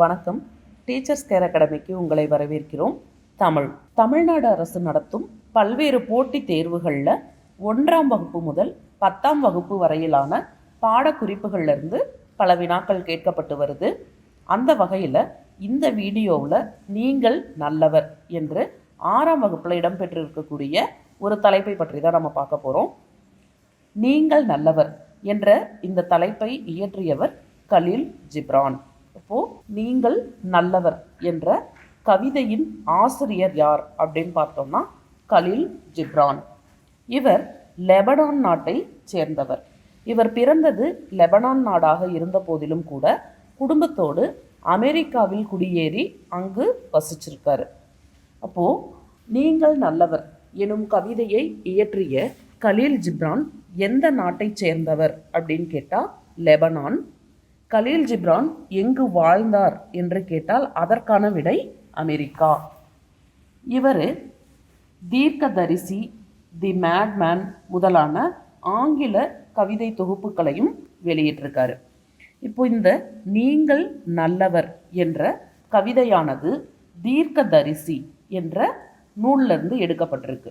வணக்கம். Teachers care அகாடமிக்கு உங்களை வரவேற்கிறோம். தமிழ்நாடு அரசு நடத்தும் பல்வேறு போட்டித் தேர்வுகளில் 1ஆம் வகுப்பு முதல் 10ஆம் வகுப்பு வரையிலான பாடக்குறிப்புகள்லேருந்து பல வினாக்கள் கேட்கப்பட்டு வருது. அந்த வகையில் இந்த வீடியோவில் நீங்கள் நல்லவர் என்று 6ஆம் வகுப்பில் இடம்பெற்றிருக்கக்கூடிய ஒரு தலைப்பை பற்றி தான் நம்ம பார்க்க போகிறோம். நீங்கள் நல்லவர் என்ற இந்த தலைப்பை இயற்றியவர் கலீல் ஜிப்ரான். அப்போது நீங்கள் நல்லவர் என்ற கவிதையின் ஆசிரியர் யார் அப்படின்னு பார்த்தோம்னா கலீல் ஜிப்ரான். இவர் லெபனான் நாட்டை சேர்ந்தவர். இவர் பிறந்தது லெபனான் நாடாக இருந்த போதிலும் கூட குடும்பத்தோடு அமெரிக்காவில் குடியேறி அங்கு வசிச்சிருக்காரு. அப்போது நீங்கள் நல்லவர் எனும் கவிதையை இயற்றிய கலீல் ஜிப்ரான் எந்த நாட்டை சேர்ந்தவர் அப்படின்னு கேட்டால் லெபனான். கலீல் ஜிப்ரான் எங்கு வாழ்ந்தார் என்று கேட்டால் அதற்கான விடை அமெரிக்கா. இவர் தீர்க்கதரிசி, தி மேட்மேன் முதலான ஆங்கில கவிதை தொகுப்புகளையும் வெளியிட்டிருக்காரு. இப்போ இந்த நீங்கள் நல்லவர் என்ற கவிதையானது தீர்க்கதரிசி என்ற நூலிலிருந்து எடுக்கப்பட்டிருக்கு.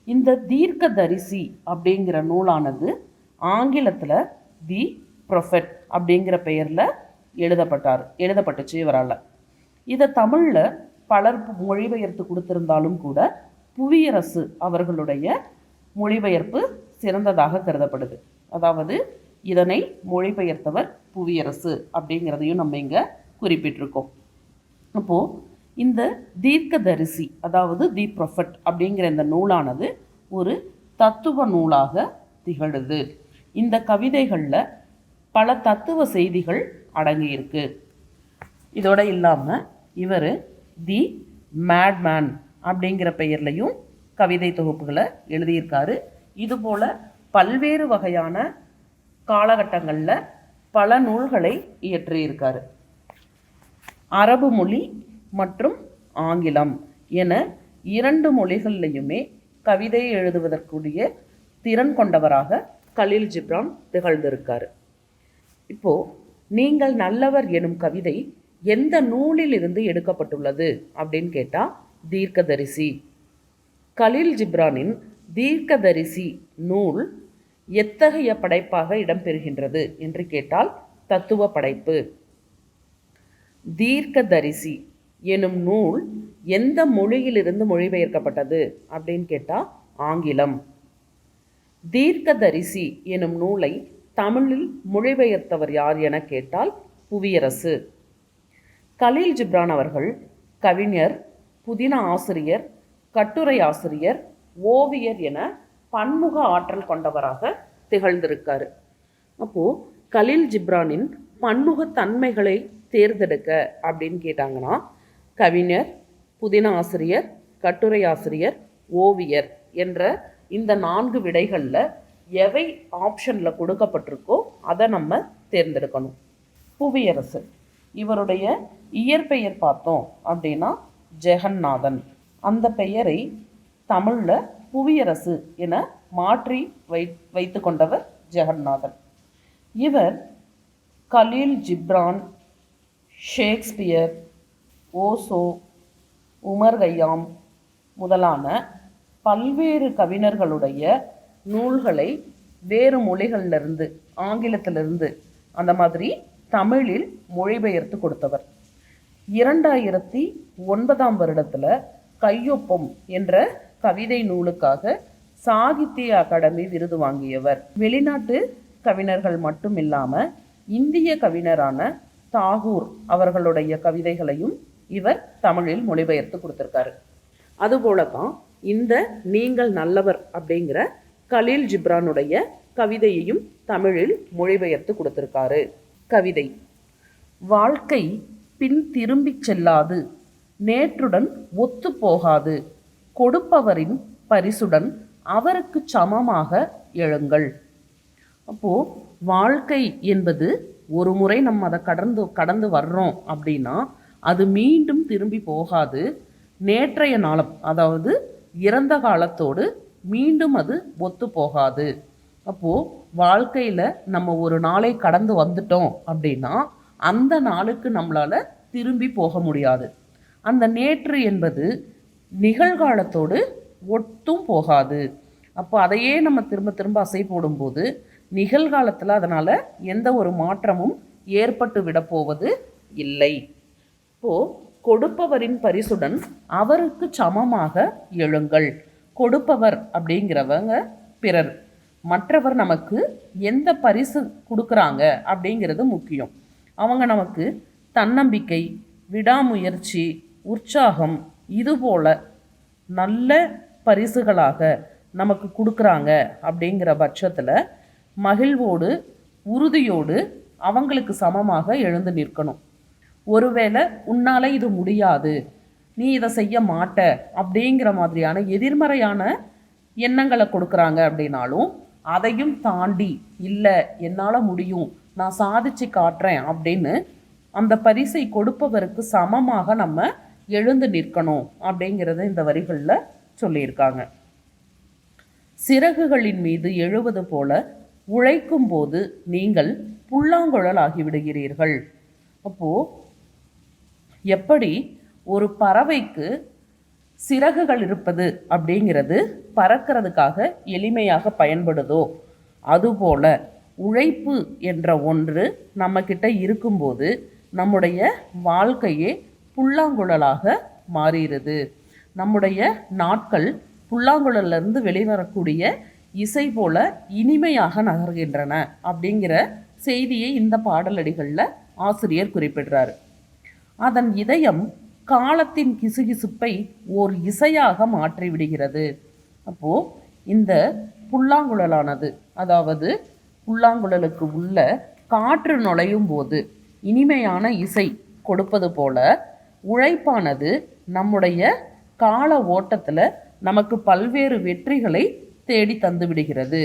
இந்த தீர்க்கதரிசி அப்படிங்கிற நூலானது ஆங்கிலத்தில் தி ப்ரொஃபெட் அப்படிங்கிற பெயரில் எழுதப்பட்டுச்சு இவரால். இதை தமிழில் பலர் மொழிபெயர்த்து கொடுத்திருந்தாலும் கூட புவியரசு அவர்களுடைய மொழிபெயர்ப்பு சிறந்ததாக கருதப்படுது. அதாவது இதனை மொழிபெயர்த்தவர் புவியரசு அப்படிங்கிறதையும் நம்ம இங்கே குறிப்பிட்டிருக்கோம். அப்போது இந்த தீர்க்கதரிசி அதாவது தி ப்ரொஃபெட் அப்படிங்கிற இந்த நூலானது ஒரு தத்துவ நூலாக திகழுது. இந்த கவிதைகளில் பல தத்துவ செய்திகள் அடங்கியிருக்கு. இதோடு இல்லாமல் இவர் தி மேட்மேன் அப்படிங்கிற பெயர்லையும் கவிதை தொகுப்புகளை எழுதியிருக்காரு. இதுபோல் பல்வேறு வகையான காலகட்டங்களில் பல நூல்களை இயற்றியிருக்காரு. அரபு மொழி மற்றும் ஆங்கிலம் என 2 மொழிகள்லையுமே கவிதை எழுதுவதற்குரிய திறன் கொண்டவராக கலீல் ஜிப்ரான் திகழ்ந்திருக்காரு. இப்போது நீங்கள் நல்லவர் எனும் கவிதை எந்த நூலில் இருந்து எடுக்கப்பட்டுள்ளது அப்படின்னு கேட்டால் தீர்க்கதரிசி. கலீல் ஜிப்ரானின் தீர்க்கதரிசி நூல் எத்தகைய படைப்பாக இடம்பெறுகின்றது என்று கேட்டால் தத்துவ படைப்பு. தீர்க்கதரிசி எனும் நூல் எந்த மொழியிலிருந்து மொழிபெயர்க்கப்பட்டது அப்படின்னு கேட்டால் ஆங்கிலம். தீர்க்கதரிசி எனும் நூலை தமிழில் மொழிபெயர்த்தவர் யார் என கேட்டால் புவியரசு. கலீல் ஜிப்ரான் அவர்கள் கவிஞர், புதின ஆசிரியர், கட்டுரை ஆசிரியர், ஓவியர் என பன்முக ஆற்றல் கொண்டவராக திகழ்ந்திருக்காரு. அப்போது கலீல் ஜிப்ரானின் பன்முக தன்மைகளை தேர்ந்தெடுக்க அப்படின்னு கேட்டாங்கன்னா கவிஞர், புதின ஆசிரியர், கட்டுரை ஆசிரியர், ஓவியர் என்ற இந்த 4 விடைகளில் எவை ஆப்ஷனில் கொடுக்கப்பட்டிருக்கோ அதை நம்ம தேர்ந்தெடுக்கணும். புவியரசு இவருடைய இயற்பெயர் பார்த்தோம் அப்படின்னா ஜெகநாதன். அந்த பெயரை தமிழில் புவியரசு என மாற்றி வைத்து கொண்டவர் ஜெகநாதன். இவர் Khaleel Ghibran, Shakespeare, Osho, Umar Khayyam முதலான பல்வேறு கவிஞர்களுடைய நூல்களை வேறு மொழிகளிலிருந்து, ஆங்கிலத்திலிருந்து அந்த மாதிரி தமிழில் மொழிபெயர்த்து கொடுத்தவர். 2009ஆம் வருடத்தில் கையொப்பம் என்ற கவிதை நூலுக்காக சாகித்ய அகாடமி விருது வாங்கியவர். வெளிநாட்டு கவிஞர்கள் மட்டும் இல்லாமல் இந்திய கவிஞரான தாகூர் அவர்களுடைய கவிதைகளையும் இவர் தமிழில் மொழிபெயர்த்து கொடுத்துருக்காரு. அதுபோல தான் இந்த நீங்கள் நல்லவர் அப்படிங்கிற கலீல் ஜிப்ரானுடைய கவிதையையும் தமிழில் மொழிபெயர்த்து கொடுத்திருக்காரு. கவிதை: வாழ்க்கை பின் திரும்பிச் செல்லாது, நேற்றுடன் ஒத்து போகாது, கொடுப்பவரின் பரிசுடன் அவருக்கு சமமாக எழுங்கள். அப்போது வாழ்க்கை என்பது ஒரு முறை நம்ம அதை கடந்து வர்றோம் அப்படின்னா அது மீண்டும் திரும்பி போகாது. நேற்றைய நாளம் அதாவது இறந்த காலத்தோடு மீண்டும் அது ஒத்து போகாது. அப்போது வாழ்க்கையில் நம்ம ஒரு நாளை கடந்து வந்துட்டோம் அப்படின்னா அந்த நாளுக்கு நம்மளால் திரும்பி போக முடியாது. அந்த நேற்று என்பது நிகழ்காலத்தோடு ஒட்டும் போகாது. அப்போ அதையே நம்ம திரும்ப திரும்ப அசை போடும்போது நிகழ்காலத்தில் அதனால் எந்த ஒரு மாற்றமும் ஏற்பட்டு விடப்போவது இல்லை. இப்போது கொடுப்பவரின் பரிசுடன் அவருக்கு சமமாக எழுங்கள். கொடுப்பவர் அப்படிங்கிறவங்க பிறர், மற்றவர் நமக்கு எந்த பரிசு கொடுக்குறாங்க அப்படிங்கிறது முக்கியம். அவங்க நமக்கு தன்னம்பிக்கை, விடாமுயற்சி, உற்சாகம் இதுபோல் நல்ல பரிசுகளாக நமக்கு கொடுக்குறாங்க அப்படிங்கிற பட்சத்தில் மகிழ்வோடு உறுதியோடு அவங்களுக்கு சமமாக எழுந்து நிற்கணும். ஒருவேளை உன்னால் இது முடியாது, நீ இதை செய்ய மாட்ட அப்படிங்கிற மாதிரியான எதிர்மறையான எண்ணங்களை கொடுக்குறாங்க அப்படின்னாலும் அதையும் தாண்டி இல்லை என்னால் முடியும், நான் சாதிச்சு காட்டுறேன் அப்படின்னு அந்த பரிசை கொடுப்பவருக்கு சமமாக நம்ம எழுந்து நிற்கணும் அப்படிங்கிறத இந்த வரிகளில் சொல்லியிருக்காங்க. சிறகுகளின் மீது எழுவது போல உழைக்கும் போது நீங்கள் புல்லாங்குழல் ஆகிவிடுகிறீர்கள். அப்போது எப்படி ஒரு பறவைக்கு சிறகுகள் இருப்பது அப்படிங்கிறது பறக்கிறதுக்காக எளிமையாக பயன்படுதோ, அதுபோல உழைப்பு என்ற ஒன்று நம்மக்கிட்ட இருக்கும்போது நம்முடைய வாழ்க்கையே புல்லாங்குழலாக மாறுகிறது. நம்முடைய நாட்கள் புல்லாங்குழலிருந்து வெளிவரக்கூடிய இசை போல இனிமையாக நகர்கின்றன அப்படிங்கிற செய்தியை இந்த பாடலடிகளில் ஆசிரியர் குறிப்பிடுறாரு. அதன் இதயம் காலத்தின் கிசுகிசுப்பை ஓர் இசையாக மாற்றிவிடுகிறது. அப்போது இந்த புல்லாங்குழலானது, அதாவது புல்லாங்குழலுக்கு உள்ள காற்று நுழையும் போது இனிமையான இசை கொடுப்பது போல உழைப்பானது நம்முடைய கால ஓட்டத்தில் நமக்கு பல்வேறு வெற்றிகளை தேடி தந்து விடுகிறது.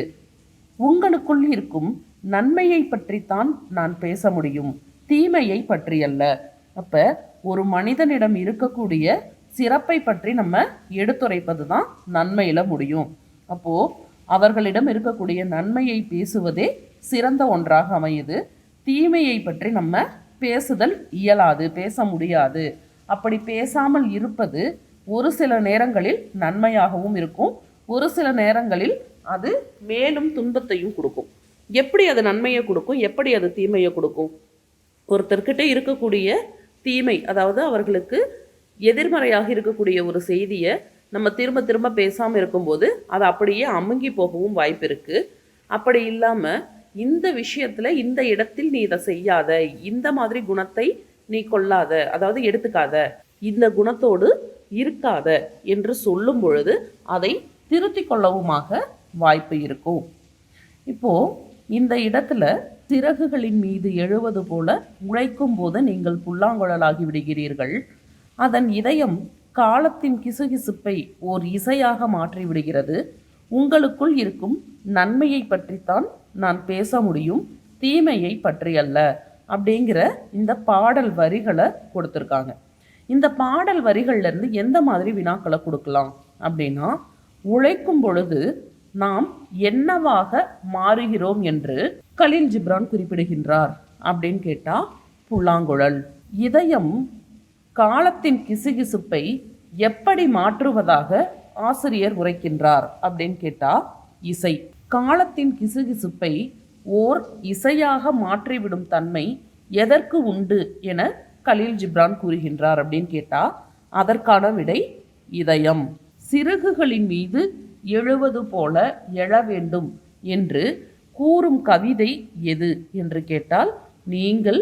உங்களுக்குள் இருக்கும் நன்மையை பற்றித்தான் நான் பேச முடியும், தீமையை பற்றியல்ல. அப்போ ஒரு மனிதனிடம் இருக்கக்கூடிய சிறப்பை பற்றி நம்ம எடுத்துரைப்பது தான் நன்மையில் முடியும். அப்போது அவர்களிடம் இருக்கக்கூடிய நன்மையை பேசுவதே சிறந்த ஒன்றாக அமையுது. தீமையை பற்றி நம்ம பேசுதல் இயலாது, பேச முடியாது. அப்படி பேசாமல் இருப்பது ஒரு சில நேரங்களில் நன்மையாகவும் இருக்கும், ஒரு சில நேரங்களில் அது மேலும் துன்பத்தையும் கொடுக்கும். எப்படி அது நன்மையை கொடுக்கும், எப்படி அது தீமையை கொடுக்கும்? ஒருத்தர்கிட்ட இருக்கக்கூடிய தீமை, அதாவது அவர்களுக்கு எதிர்மறையாக இருக்கக்கூடிய ஒரு செய்தியை நம்ம திரும்ப திரும்ப பேசாமல் இருக்கும்போது அது அப்படியே அமுங்கி போகவும் வாய்ப்பு இருக்குது. அப்படி இல்லாமல் இந்த விஷயத்தில் இந்த இடத்தில் நீ இதை செய்யாத, இந்த மாதிரி குணத்தை நீ கொள்ளாத, அதாவது எடுத்துக்காத, இந்த குணத்தோடு இருக்காத என்று சொல்லும் பொழுது அதை திருத்தி கொள்ளவுமாக வாய்ப்பு இருக்கும். இப்போது இந்த இடத்துல சிறகுகளின் மீது எழுவது போல உழைக்கும் போது நீங்கள் புல்லாங்குழலாகி விடுகிறீர்கள். அதன் இதயம் காலத்தின் கிசுகிசுப்பை ஓர் இசையாக மாற்றி விடுகிறது. உங்களுக்குள் இருக்கும் நன்மையை பற்றித்தான் நான் பேச முடியும், தீமையை பற்றியல்ல அப்படிங்கிற இந்த பாடல் வரிகளை கொடுத்துருக்காங்க. இந்த பாடல் வரிகள்லேருந்து எந்த மாதிரி வினாக்களை கொடுக்கலாம் அப்படின்னா, உழைக்கும் பொழுது நாம் என்னவாக மாறுகிறோம் என்று கலீல் ஜிப்ரான் குறிப்பிடுகின்றார் அப்படின்னு கேட்டால் புல்லாங்குழல். இதயம் காலத்தின் கிசுகிசுப்பை எப்படி மாற்றுவதாக ஆசிரியர் உரைக்கின்றார் அப்படின்னு கேட்டால் இசை. காலத்தின் கிசுகிசுப்பை ஓர் இசையாக மாற்றிவிடும் தன்மை எதற்கு உண்டு என கலீல் ஜிப்ரான் கூறுகின்றார் அப்படின்னு கேட்டால் அதற்கான விடை இதயம். சிறகுகளின் மீது எழுவது போல எழ வேண்டும் என்று கூறும் கவிதை எது என்று கேட்டால் நீங்கள்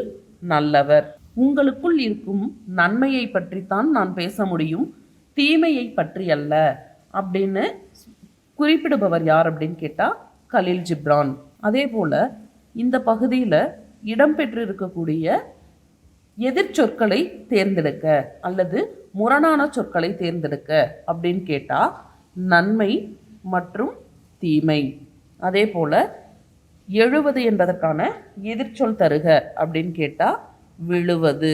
நல்லவர். உங்களுக்குள் இருக்கும் நன்மையை பற்றித்தான் நான் பேச முடியும், தீமையை பற்றி அல்ல அப்படின்னு குறிப்பிடுபவர் யார் அப்படின்னு கேட்டால் கலீல் ஜிப்ரான். அதே போல் இந்த பகுதியில் இடம்பெற்றிருக்கக்கூடிய எதிர்ச்சொற்களை தேர்ந்தெடுக்க அல்லது முரணான சொற்களை தேர்ந்தெடுக்க அப்படின்னு கேட்டால் நன்மை மற்றும் தீமை. அதே போல் எழுவது என்பதற்கான எதிர்ச்சொல் தருக அப்படின்னு கேட்டால் விழுவது.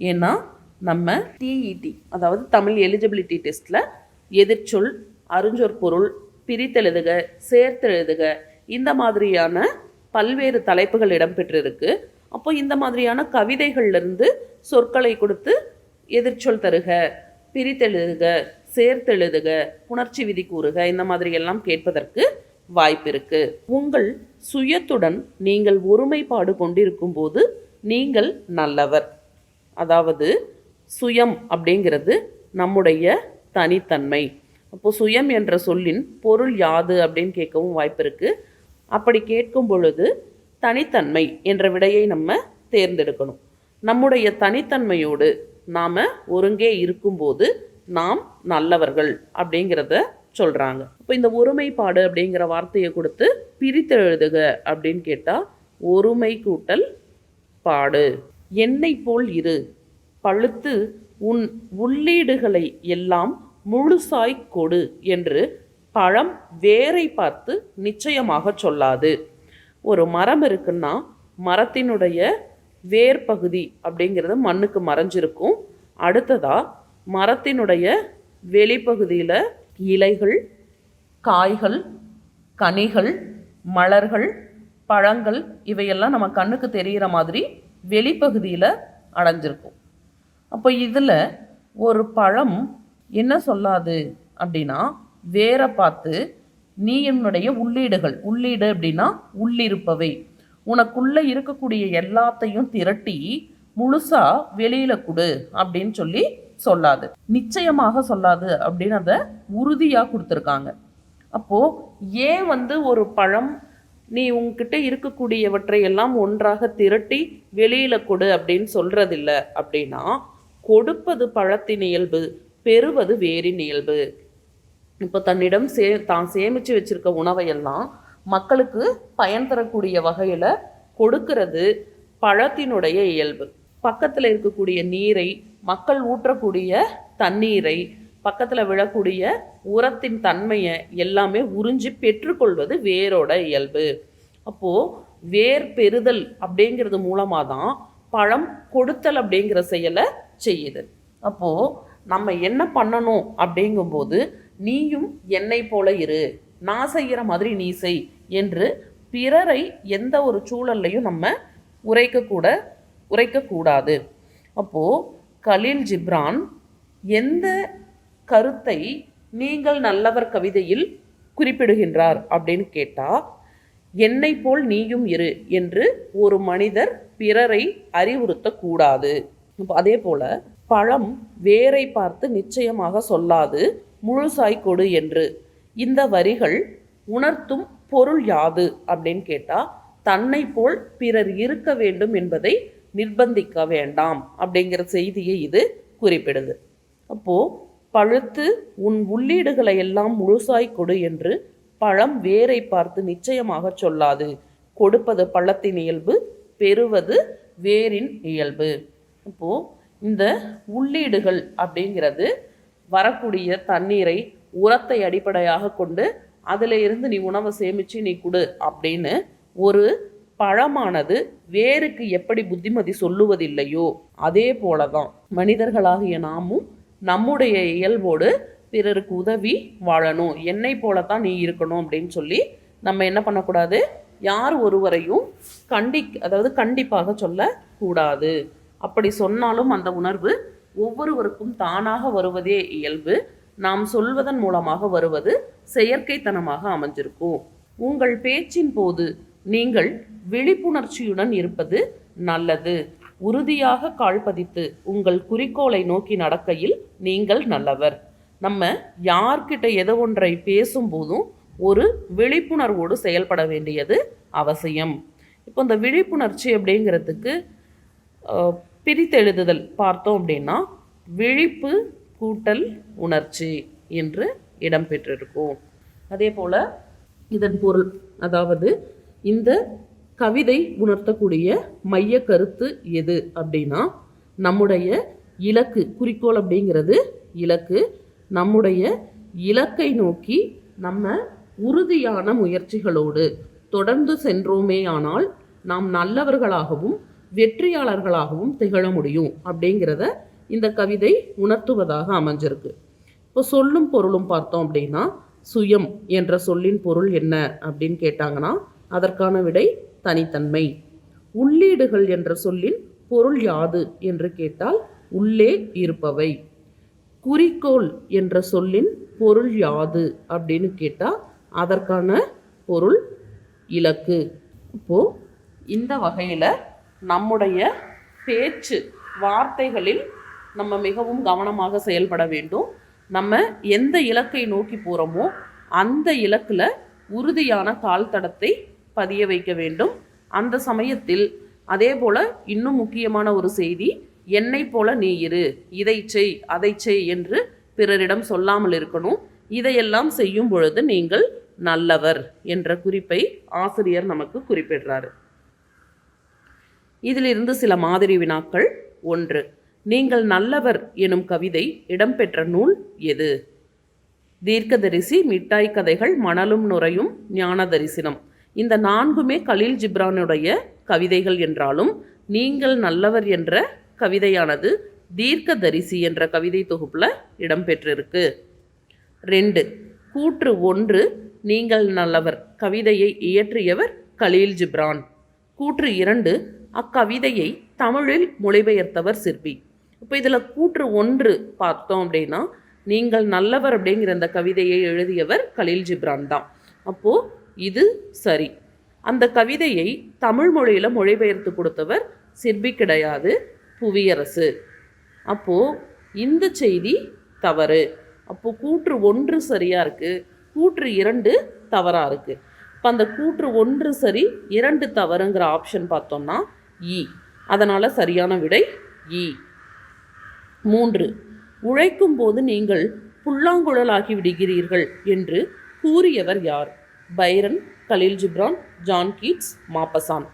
ஏன்னா நம்ம டிஇடி, அதாவது தமிழ் எலிஜிபிலிட்டி டெஸ்ட்டில் எதிர்ச்சொல், அருஞ்சொற்பொருள், பிரித்தெழுதுக, சேர்த்தெழுதுக இந்த மாதிரியான பல்வேறு தலைப்புகள் இடம்பெற்றிருக்கு. அப்போ இந்த மாதிரியான கவிதைகள்லேருந்து சொற்களை கொடுத்து எதிர்ச்சொல் தருக, பிரித்தெழுதுக, சேர்த்தெழுதுக, புணர்ச்சி விதி கூறுக, இந்த மாதிரி எல்லாம் கேட்பதற்கு வாய்ப்பு இருக்கு. உங்கள் சுயத்துடன் நீங்கள் ஒருமைப்பாடு கொண்டிருக்கும் போது நீங்கள் நல்லவர். அதாவது சுயம் அப்படிங்கிறது நம்முடைய தனித்தன்மை. அப்போ சுயம் என்ற சொல்லின் பொருள் யாது அப்படின்னு கேட்கவும் வாய்ப்பு இருக்கு. அப்படி கேட்கும் பொழுது தனித்தன்மை என்ற விடையை நம்ம தேர்ந்தெடுக்கணும். நம்முடைய தனித்தன்மையோடு நாம் ஒருங்கே இருக்கும்போது நாம் நல்லவர்கள் அப்படிங்கிறத சொல்கிறாங்க. இப்போ இந்த ஒருமைப்பாடு அப்படிங்கிற வார்த்தையை கொடுத்து பிரித்து எழுதுக அப்படின்னு கேட்டால் ஒருமை கூட்டல் பாடு. என்னை போல் இரு, பழுத்து உன் உள்ளீடுகளை எல்லாம் முழுசாய் கொடு என்று பழம் வேரை பார்த்து நிச்சயமாக சொல்லாது. ஒரு மரம் இருக்குன்னா மரத்தினுடைய வேர் பகுதி அப்படிங்கிறது மண்ணுக்கு மறைஞ்சிருக்கும். அடுத்ததா மரத்தினுடைய வெளிப்பகுதியில் இலைகள், காய்கள், கனிகள், மலர்கள், பழங்கள் இவையெல்லாம் நம்ம கண்ணுக்கு தெரிகிற மாதிரி வெளிப்பகுதியில் அடைஞ்சிருக்கும். அப்போ இதில் ஒரு பழம் என்ன சொல்லாது அப்படின்னா வேரை பார்த்து நீ என்னுடைய உள்ளீடுகள், உள்ளீடு அப்படின்னா உள்ளிருப்பவை, உனக்குள்ளே இருக்கக்கூடிய எல்லாத்தையும் திரட்டி முழுசா வெளியில் கொடு அப்படின்னு சொல்லி சொல்லாது. நிச்சயமாக சொல்லாது அப்படின்னு அதை உறுதியாக கொடுத்துருக்காங்க. அப்போது ஏன் ஒரு பழம் நீ உங்ககிட்ட இருக்கக்கூடியவற்றை எல்லாம் ஒன்றாக திரட்டி வெளியில் கொடு அப்படின்னு சொல்கிறதில்ல அப்படின்னா, கொடுப்பது பழத்தின் இயல்பு, பெறுவது வேரின் இயல்பு. இப்போ தன்னிடம் தான் சேமித்து வச்சிருக்க உணவையெல்லாம் மக்களுக்கு பயன் தரக்கூடிய வகையில் கொடுக்கிறது பழத்தினுடைய இயல்பு. பக்கத்தில் இருக்கக்கூடிய நீரை, மக்கள் ஊற்றக்கூடிய தண்ணீரை, பக்கத்தில் விழக்கூடிய உரத்தின் தன்மையை எல்லாமே உறிஞ்சி பெற்றுக்கொள்வது வேரோட இயல்பு. அப்போது வேர் பெறுதல் அப்படிங்கிறது மூலமாக தான் பழம் கொடுத்தல் அப்படிங்கிற செயலை செய்யுது. அப்போது நம்ம என்ன பண்ணணும் அப்படிங்கும்போது, நீயும் என்னை போல இரு, நான் செய்கிற மாதிரி நீ செய் என்று பிறரை எந்த ஒரு சூழல்லையும் நம்ம உரைக்கக்கூடாது. அப்போது கலீல் ஜிப்ரான் எந்த கருத்தை நீங்கள் நல்லவர் கவிதையில் குறிப்பிடுகின்றார் அப்படின்னு கேட்டால், என்னை போல் நீயும் இரு என்று ஒரு மனிதர் பிறரை அறிவுறுத்தக்கூடாது. அதே போல் பழம் வேரை பார்த்து நிச்சயமாக சொல்லாது முழுசாய் கொடு என்று இந்த வரிகள் உணர்த்தும் பொருள் யாது அப்படின்னு கேட்டால், தன்னை போல் பிறர் இருக்க வேண்டும் என்பதை நிர்பந்திக்க வேண்டாம் அப்படிங்கிற செய்தியை இது குறிப்பிடுது. அப்போது பழுத்து உன் உள்ளீடுகளை எல்லாம் முழுசாய் கொடு என்று பழம் வேரை பார்த்து நிச்சயமாக சொல்லாது. கொடுப்பது பழத்தின் இயல்பு, பெறுவது வேரின் இயல்பு. அப்போது இந்த உள்ளீடுகள் அப்படிங்கிறது வரக்கூடிய தண்ணீரை, உரத்தை அடிப்படையாக கொண்டு அதில் இருந்து நீ உணவை சேமித்து நீ கொடு அப்படின்னு ஒரு பழமானது வேருக்கு எப்படி புத்திமதி சொல்லுவதில்லையோ அதே போல தான் மனிதர்களாகிய நாமும் நம்முடைய இயல்போடு பிறருக்கு உதவி வாழணும், என்னை போலத்தான் நீ இருக்கணும் அப்படின்னு சொல்லி நம்ம என்ன பண்ணக்கூடாது, யார் ஒருவரையும் கண்டிப்பாக சொல்லக்கூடாது. அப்படி சொன்னாலும் அந்த உணர்வு ஒவ்வொருவருக்கும் தானாக வருவதே இயல்பு. நாம் சொல்வதன் மூலமாக வருவது செயற்கைத்தனமாக அமைஞ்சிருக்கும். உங்கள் பேச்சின் போது நீங்கள் விழிப்புணர்ச்சியுடன் இருப்பது நல்லது. உறுதியாக கால்பதித்து உங்கள் குறிக்கோளை நோக்கி நடக்கையில் நீங்கள் நல்லவர். நம்ம யார்கிட்ட எதை ஒன்றை பேசும்போதும் ஒரு விழிப்புணர்வோடு செயல்பட வேண்டியது அவசியம். இப்போ இந்த விழிப்புணர்ச்சி அப்படிங்கிறதுக்கு பிரித்தெழுதுதல் பார்த்தோம் அப்படின்னா விழிப்பு கூட்டல் உணர்ச்சி என்று இடம்பெற்றிருக்கும். அதே போல் இதன் பொருள், அதாவது இந்த கவிதை உணர்த்தக்கூடிய மைய கருத்து எது அப்படின்னா, நம்முடைய இலக்கு, குறிக்கோள் அப்படிங்கிறது இலக்கு. நம்முடைய இலக்கை நோக்கி நம்ம உறுதியான முயற்சிகளோடு தொடர்ந்து சென்றோமே ஆனால் நாம் நல்லவர்களாகவும் வெற்றியாளர்களாகவும் திகழ முடியும் அப்படிங்கிறத இந்த கவிதை உணர்த்துவதாக அமைஞ்சிருக்கு. இப்போ சொல்லும் பொருளும் பார்த்தோம் அப்படின்னா, சுயம் என்ற சொல்லின் பொருள் என்ன அப்படின்னு கேட்டாங்கன்னா அதற்கான விடை தனித்தன்மை. உள்ளீடுகள் என்ற சொல்லின் பொருள் யாது என்று கேட்டால் உள்ளே இருப்பவை. குறிக்கோள் என்ற சொல்லின் பொருள் யாது அப்படின்னு கேட்டால் அதற்கான பொருள் இலக்கு. இப்போது இந்த வகையில் நம்முடைய பேச்சு வார்த்தைகளில் நம்ம மிகவும் கவனமாக செயல்பட வேண்டும். நம்ம எந்த இலக்கை நோக்கி போகிறோமோ அந்த இலக்கில் உறுதியான கால் தடத்தை பதிய வைக்க வேண்டும். அந்த சமயத்தில் அதே போல் இன்னும் முக்கியமான ஒரு செய்தி, என்னை போல நீ இரு, இதை செய் அதை செய் என்று பிறரிடம் சொல்லாமல் இருக்கணும். இதையெல்லாம் செய்யும் பொழுது நீங்கள் நல்லவர் என்ற குறிப்பை ஆசிரியர் நமக்கு குறிப்பிடுறாரு. இதிலிருந்து சில மாதிரி வினாக்கள். 1. நீங்கள் நல்லவர் எனும் கவிதை இடம்பெற்ற நூல் எது? தீர்க்கதரிசி, மிட்டாய் கதைகள், மணலும் நுரையும், ஞான தரிசனம். இந்த 4மே கலீல் ஜிப்ரானுடைய கவிதைகள் என்றாலும் நீங்கள் நல்லவர் என்ற கவிதையானது தீர்க்கதரிசி என்ற கவிதை தொகுப்பில் இடம்பெற்றிருக்கு. 2. கூற்று 1 நீங்கள் நல்லவர் கவிதையை இயற்றியவர் கலீல் ஜிப்ரான். கூற்று 2 அக்கவிதையை தமிழில் மொழிபெயர்த்தவர் சிற்பி. இப்போ இதில் கூற்று 1 பார்த்தோம் அப்படின்னா நீங்கள் நல்லவர் அப்படிங்கிற அந்த கவிதையை எழுதியவர் கலீல் ஜிப்ரான் தான். அப்போது இது சரி. அந்த கவிதையை தமிழ் மொழியில் மொழிபெயர்த்து கொடுத்தவர் சிற்பி கிடையாது, புவியரசு. அப்போது இந்த செய்தி தவறு. அப்போது கூற்று 1 சரியாக இருக்குது, கூற்று 2 தவறாக இருக்குது. இப்போ அந்த கூற்று 1 சரி 2 தவறுங்கிற ஆப்ஷன் பார்த்தோம்னா இ. அதனால் சரியான விடை இ. 3. உழைக்கும் போது நீங்கள் புல்லாங்குழலாகி விடுகிறீர்கள் என்று கூறியவர் யார்? Byron, Khalil Gibran, John Keats, Maupassant.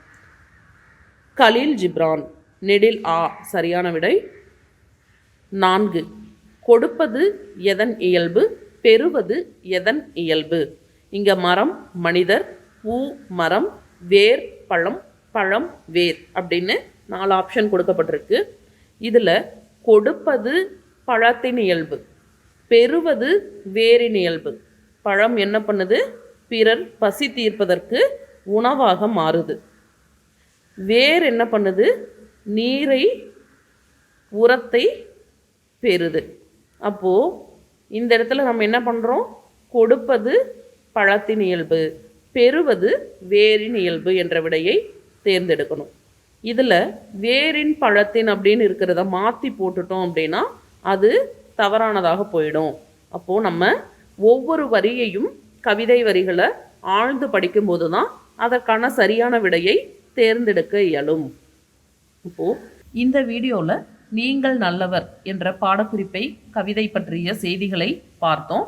Khalil Gibran. நெடில் ஆ சரியான விடை. 4. கொடுப்பது எதன் இயல்பு, பெறுவது எதன் இயல்பு? இங்கே மரம் மனிதர், பூ மரம், வேர் பழம், பழம் வேர் அப்படின்னு 4 ஆப்ஷன் கொடுக்கப்பட்டிருக்கு. இதில் கொடுப்பது பழத்தின் இயல்பு, பெறுவது வேரின் இயல்பு. பழம் என்ன பண்ணுது? பிறர் பசி தீர்ப்பதற்கு உணவாக மாறுது. வேர் என்ன பண்ணுது? நீரை உரத்தை பெறுது. அப்போது இந்த இடத்துல நம்ம என்ன பண்ணுறோம்? கொடுப்பது பழத்தின் இயல்பு, பெறுவது வேரின் இயல்பு என்ற விடையை தேர்ந்தெடுக்கணும். இதில் வேரின் பழத்தின் அப்படின்னு இருக்கிறத மாற்றி போட்டுட்டோம் அப்படின்னா அது தவறானதாக போயிடும். அப்போது நம்ம ஒவ்வொரு வரியையும் கவிதை வரிகளை ஆழ்ந்து படிக்கும்போது தான் அதற்கான சரியான விடையை தேர்ந்தெடுக்க இயலும். இப்போது இந்த வீடியோவில் நீங்கள் நல்லவர் என்ற பாடக்குறிப்பை கவிதை பற்றிய செய்திகளை பார்த்தோம்.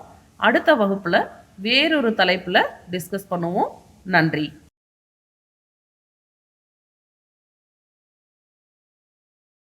அடுத்த வகுப்பில் வேறொரு தலைப்பில் டிஸ்கஸ் பண்ணுவோம். நன்றி.